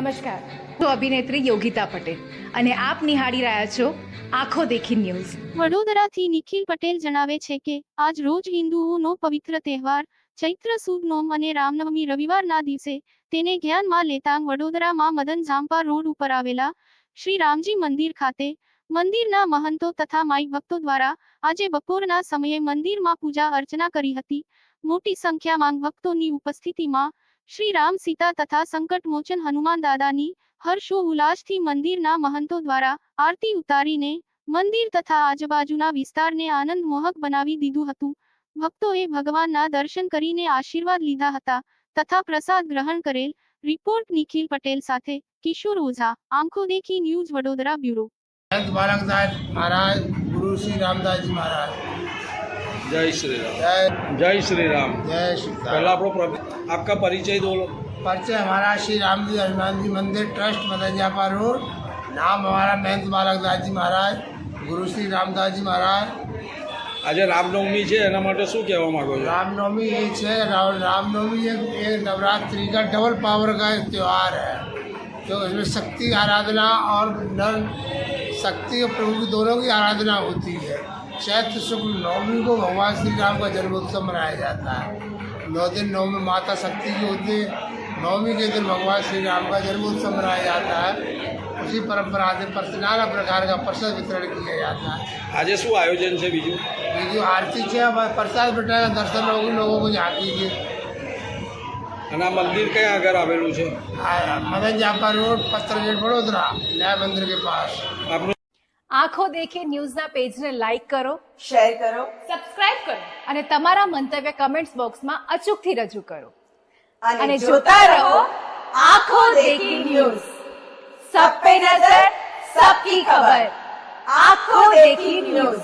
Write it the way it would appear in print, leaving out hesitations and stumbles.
નમસ્કાર, હું અભિનેત્રી યોગિતા પટેલ અને આપ નિહાળી રહ્યા છો આંખો દેખી ન્યૂઝ. વડોદરાથી નિખિલ પટેલ જણાવે છે કે આજ રોજ હિન્દુઓનો પવિત્ર તહેવાર ચૈત્ર સુદ નોમ અને રામનવમી રવિવારના દિવસે તેને ધ્યાનમાં લેતા વડોદરામાં મદન ઝાંપા રોડ ઉપર આવેલા શ્રી રામજી મંદિર ખાતે મંદિરના મહંતો તથા માઈ ભક્તો દ્વારા આજે બપોરના સમયે મંદિરમાં પૂજા અર્ચના કરી હતી. મોટી સંખ્યામાં ભક્તોની ઉપસ્થિતિમાં શ્રી રામ સીતા તથા સંકટ મોચન હનુમાન દાદાની હર્ષો ઉલ્લાસથી મંદિરના મહંતો દ્વારા આરતી ઉતારીને મંદિર તથા આજુબાજુના વિસ્તારને આનંદ મોહક બનાવી દીધું હતું. ભક્તોએ ભગવાનના દર્શન કરીને આશીર્વાદ લીધા હતા તથા પ્રસાદ ગ્રહણ કરેલ. રિપોર્ટ નિખિલ પટેલ સાથે કિશોર ઓઝા, આંખો દેખી ન્યૂઝ, વડોદરા બ્યુરો. संत बालकदास महाराज, गुरु श्री रामदास जी महाराज। जय श्री राम। जय जय श्री राम। जय श्री राम। पहला आपका परिचय दो लो। परिचय हमारा श्री राम जी हनुमान जी मंदिर ट्रस्ट मदन झांपा रोड। नाम हमारा महंत बालकदास जी महाराज, गुरु श्री रामदास जी महाराज। आज रामनवमी है एना માટે શું કહેવા માંગો છો? रामनवमी ये है, रामनवमी एक नवरात्रि का डबल पावर का त्यौहार है, तो इसमें शक्ति की आराधना और नर शक्ति और प्रभु की दोनों की आराधना होती है। चैत्र शुक्ल नवमी को भगवान श्री राम का जन्मोत्सव मनाया जाता है। 9 दिन नवमी माता शक्ति की होती है, नवमी के दिन भगवान श्री राम का जन्मोत्सव मनाया जाता है। उसी परंपरा से नाना प्रकार का प्रसाद वितरण किया जाता है। आज शू आयोजन है? बीजू आरती है, प्रसाद बटाया, दर्शन होगी लोगों को झांकी के। मंदिर क्या अगर आवेलू है? मदन झांपा रोड, पत्थर गेट, वडोदरा, न्याय मंदिर के पास। આંખો દેખી ન્યૂઝના પેજને લાઈક કરો, શેર કરો સબસ્ક્રાઇબ કરો અને તમારા મંતવ્ય કમેન્ટ્સ બોક્સમાં અચૂકથી રજૂ કરો. અને જોતા રહો આંખો દેખી ન્યૂઝ. सब पे नजर, सबकी खबर. आंखों देखी न्यूज.